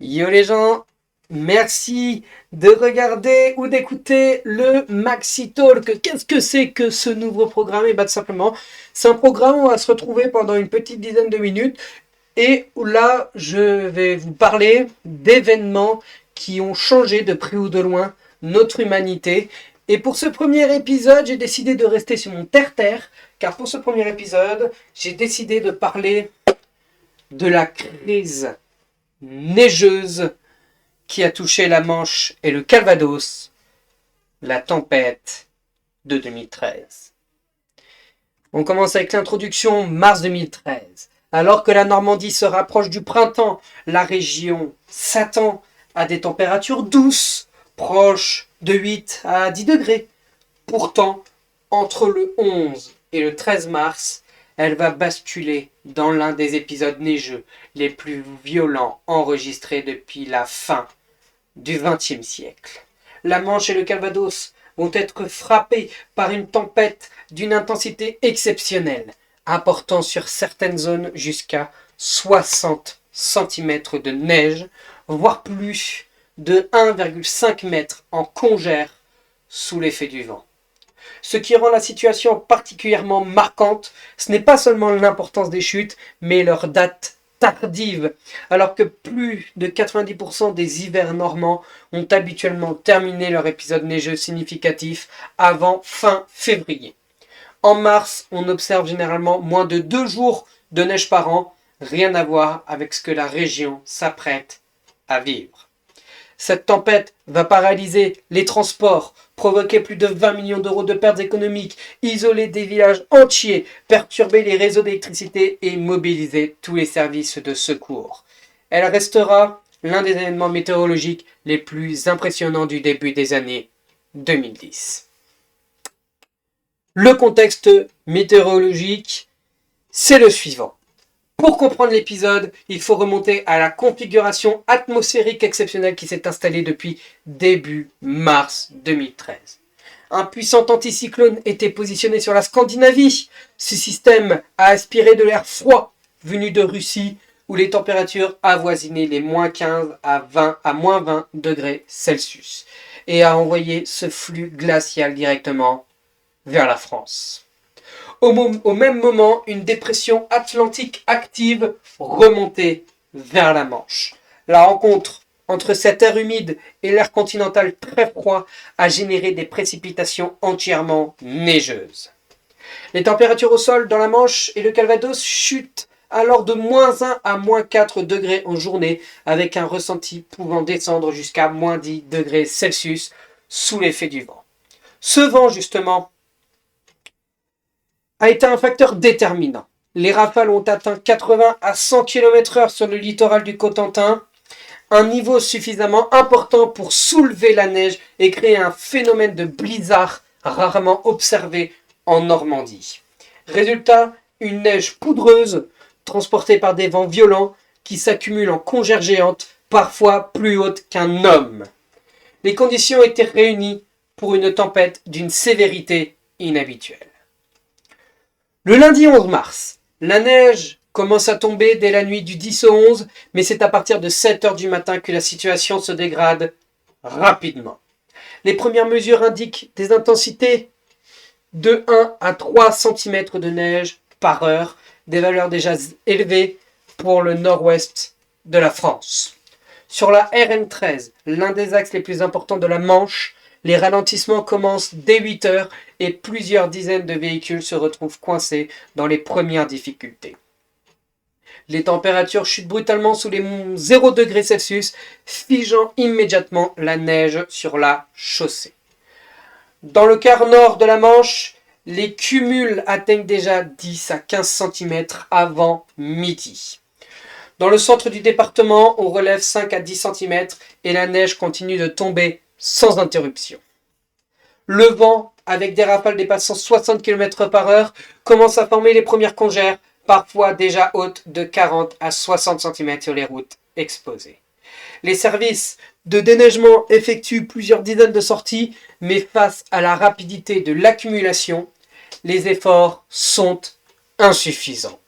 Yo les gens, merci de regarder ou d'écouter le Maxi Talk. Qu'est-ce que c'est que ce nouveau programme? Et tout simplement, c'est un programme où on va se retrouver pendant une petite dizaine de minutes et où là, je vais vous parler d'événements qui ont changé de près ou de loin notre humanité. Et pour ce premier épisode, j'ai décidé de rester sur mon terre-terre, car pour ce premier épisode, j'ai décidé de parler de la crise neigeuse qui a touché la Manche et le Calvados, la tempête de 2013. On commence avec l'introduction mars 2013. Alors que la Normandie se rapproche du printemps, la région s'attend à des températures douces, proches de 8 à 10 degrés. Pourtant, entre le 11 et le 13 mars, elle va basculer dans l'un des épisodes neigeux les plus violents enregistrés depuis la fin du XXe siècle. La Manche et le Calvados vont être frappés par une tempête d'une intensité exceptionnelle, apportant sur certaines zones jusqu'à 60 cm de neige, voire plus de 1,5 m en congère sous l'effet du vent. Ce qui rend la situation particulièrement marquante, ce n'est pas seulement l'importance des chutes, mais leur date tardive, alors que plus de 90% des hivers normands ont habituellement terminé leur épisode neigeux significatif avant fin février. En mars, on observe généralement moins de 2 jours de neige par an, rien à voir avec ce que la région s'apprête à vivre. Cette tempête va paralyser les transports, provoquer plus de 20 millions d'euros de pertes économiques, isoler des villages entiers, perturber les réseaux d'électricité et mobiliser tous les services de secours. Elle restera l'un des événements météorologiques les plus impressionnants du début des années 2010. Le contexte météorologique, c'est le suivant. Pour comprendre l'épisode, il faut remonter à la configuration atmosphérique exceptionnelle qui s'est installée depuis début mars 2013. Un puissant anticyclone était positionné sur la Scandinavie. Ce système a aspiré de l'air froid venu de Russie où les températures avoisinaient les moins 15 à moins 20 degrés Celsius et a envoyé ce flux glacial directement vers la France. Au même moment, une dépression atlantique active remontait vers la Manche. La rencontre entre cet air humide et l'air continental très froid a généré des précipitations entièrement neigeuses. Les températures au sol dans la Manche et le Calvados chutent alors de moins 1 à moins 4 degrés en journée, avec un ressenti pouvant descendre jusqu'à moins 10 degrés Celsius sous l'effet du vent. Ce vent, justement, a été un facteur déterminant. Les rafales ont atteint 80 à 100 km/h sur le littoral du Cotentin, un niveau suffisamment important pour soulever la neige et créer un phénomène de blizzard rarement observé en Normandie. Résultat, une neige poudreuse transportée par des vents violents qui s'accumulent en congères géantes, parfois plus hautes qu'un homme. Les conditions étaient réunies pour une tempête d'une sévérité inhabituelle. Le lundi 11 mars, la neige commence à tomber dès la nuit du 10 au 11, mais c'est à partir de 7 heures du matin que la situation se dégrade rapidement. Les premières mesures indiquent des intensités de 1 à 3 cm de neige par heure, des valeurs déjà élevées pour le nord-ouest de la France. Sur la RN13, l'un des axes les plus importants de la Manche, les ralentissements commencent dès 8 heures et plusieurs dizaines de véhicules se retrouvent coincés dans les premières difficultés. Les températures chutent brutalement sous les 0 degrés Celsius, figeant immédiatement la neige sur la chaussée. Dans le quart nord de la Manche, les cumuls atteignent déjà 10 à 15 cm avant midi. Dans le centre du département, on relève 5 à 10 cm et la neige continue de tomber sans interruption. Le vent, avec des rafales dépassant 60 km/h, commence à former les premières congères, parfois déjà hautes de 40 à 60 cm sur les routes exposées. Les services de déneigement effectuent plusieurs dizaines de sorties, mais face à la rapidité de l'accumulation, les efforts sont insuffisants.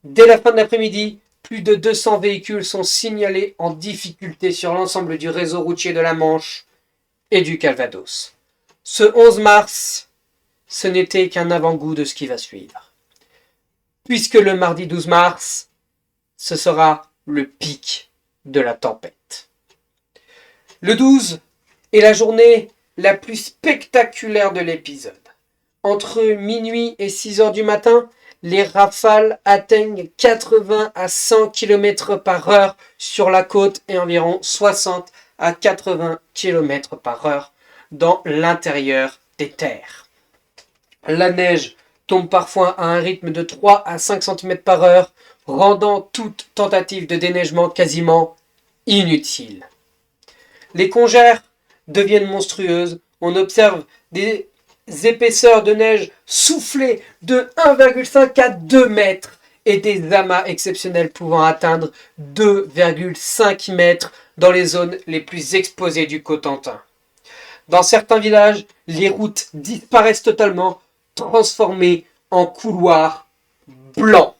Dès la fin de l'après-midi, Plus de 200 véhicules sont signalés en difficulté sur l'ensemble du réseau routier de la Manche et du Calvados. Ce 11 mars, ce n'était qu'un avant-goût de ce qui va suivre. Puisque le mardi 12 mars, ce sera le pic de la tempête. Le 12 est la journée la plus spectaculaire de l'épisode. Entre minuit et 6 heures du matin, les rafales atteignent 80 à 100 km par heure sur la côte et environ 60 à 80 km par heure dans l'intérieur des terres. La neige tombe parfois à un rythme de 3 à 5 cm par heure, rendant toute tentative de déneigement quasiment inutile. Les congères deviennent monstrueuses. On observe des épaisseurs de neige soufflées de 1,5 à 2 mètres et des amas exceptionnels pouvant atteindre 2,5 mètres dans les zones les plus exposées du Cotentin. Dans certains villages, les routes disparaissent totalement, transformées en couloirs blancs.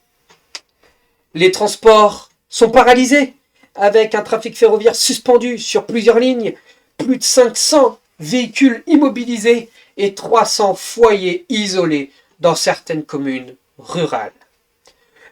Les transports sont paralysés, avec un trafic ferroviaire suspendu sur plusieurs lignes, plus de 500 véhicules immobilisés et 300 foyers isolés dans certaines communes rurales.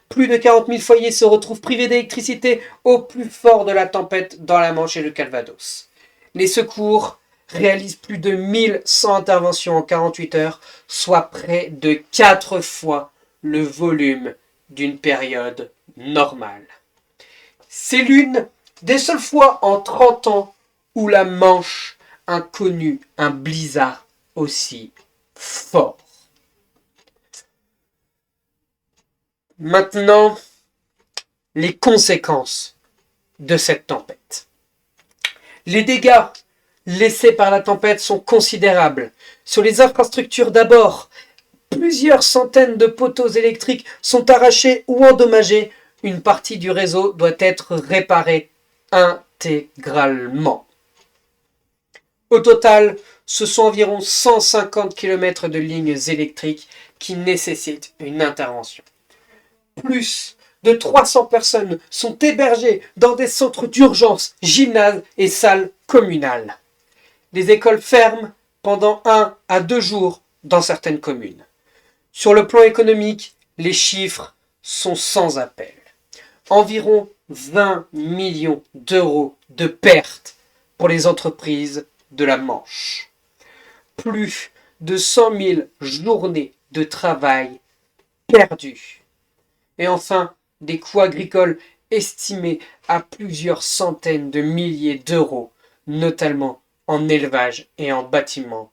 Plus de 40 000 foyers se retrouvent privés d'électricité au plus fort de la tempête dans la Manche et le Calvados. Les secours réalisent plus de 1100 interventions en 48 heures, soit près de 4 fois le volume d'une période normale. C'est l'une des seules fois en 30 ans où la Manche a connu un blizzard aussi fort. Maintenant, les conséquences de cette tempête. Les dégâts laissés par la tempête sont considérables. Sur les infrastructures d'abord, plusieurs centaines de poteaux électriques sont arrachés ou endommagés. Une partie du réseau doit être réparée intégralement. Au total, ce sont environ 150 km de lignes électriques qui nécessitent une intervention. Plus de 300 personnes sont hébergées dans des centres d'urgence, gymnases et salles communales. Les écoles ferment pendant 1 à 2 jours dans certaines communes. Sur le plan économique, les chiffres sont sans appel. Environ 20 millions d'euros de pertes pour les entreprises de la Manche. Plus de 100 000 journées de travail perdues. Et enfin, des coûts agricoles estimés à plusieurs centaines de milliers d'euros, notamment en élevage et en bâtiments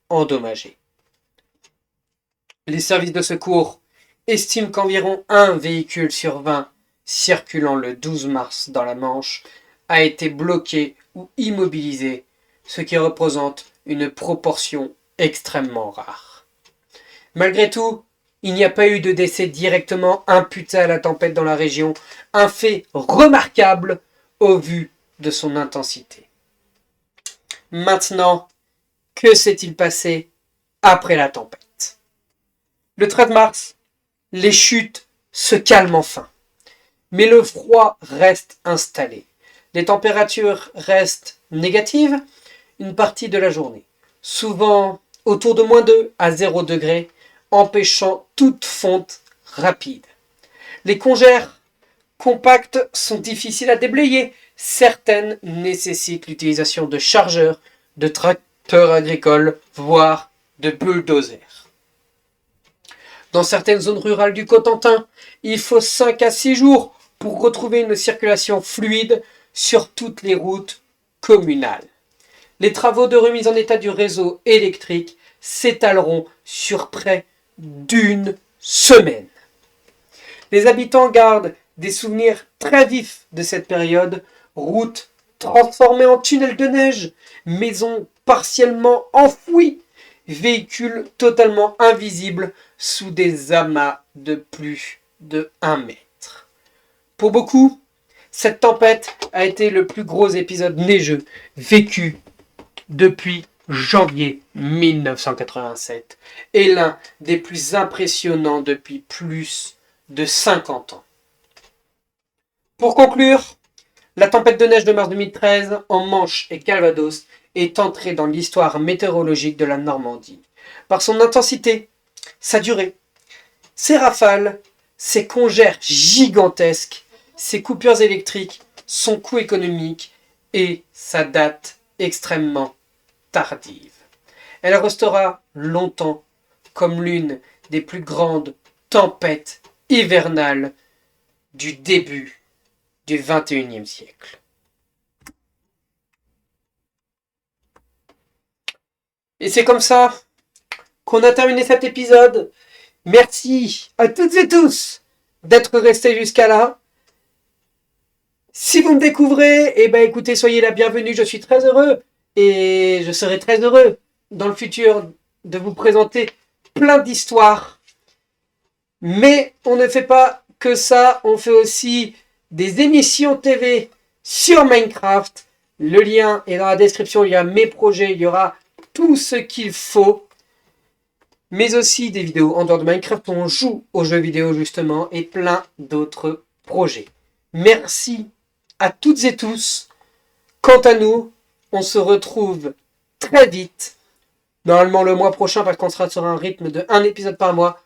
endommagés. Les services de secours estiment qu'environ un véhicule sur 20 circulant le 12 mars dans la Manche a été bloqué ou immobilisé, ce qui représente une proportion extrêmement rare. Malgré tout, il n'y a pas eu de décès directement imputé à la tempête dans la région, un fait remarquable au vu de son intensité. Maintenant, que s'est-il passé après la tempête ? Le 13 mars, les chutes se calment enfin, mais le froid reste installé. Les températures restent négatives une partie de la journée, souvent autour de -2 à 0 degrés, empêchant toute fonte rapide. Les congères compactes sont difficiles à déblayer. Certaines nécessitent l'utilisation de chargeurs, de tracteurs agricoles, voire de bulldozers. Dans certaines zones rurales du Cotentin, il faut 5 à 6 jours pour retrouver une circulation fluide sur toutes les routes communales. Les travaux de remise en état du réseau électrique s'étaleront sur près d'1 semaine. Les habitants gardent des souvenirs très vifs de cette période. Routes transformées en tunnels de neige, maisons partiellement enfouies, véhicules totalement invisibles sous des amas de plus de 1 mètre. Pour beaucoup, cette tempête a été le plus gros épisode neigeux vécu depuis janvier 1987 et l'un des plus impressionnants depuis plus de 50 ans. Pour conclure, la tempête de neige de mars 2013 en Manche et Calvados est entrée dans l'histoire météorologique de la Normandie. Par son intensité, sa durée, ses rafales, ses congères gigantesques, ses coupures électriques, son coût économique et sa date extrêmement tardive. Elle restera longtemps comme l'une des plus grandes tempêtes hivernales du début du XXIe siècle. Et c'est comme ça qu'on a terminé cet épisode. Merci à toutes et tous d'être restés jusqu'à là. Si vous me découvrez, écoutez, soyez la bienvenue, je suis très heureux et je serai très heureux dans le futur de vous présenter plein d'histoires. Mais on ne fait pas que ça, on fait aussi des émissions TV sur Minecraft. Le lien est dans la description, il y a mes projets, il y aura tout ce qu'il faut. Mais aussi des vidéos en dehors de Minecraft où on joue aux jeux vidéo justement et plein d'autres projets. Merci à toutes et tous. Quant à nous, on se retrouve très vite, normalement le mois prochain parce qu'on sera sur un rythme de 1 épisode par mois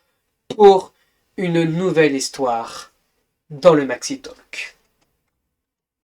pour une nouvelle histoire dans le Maxi Talk.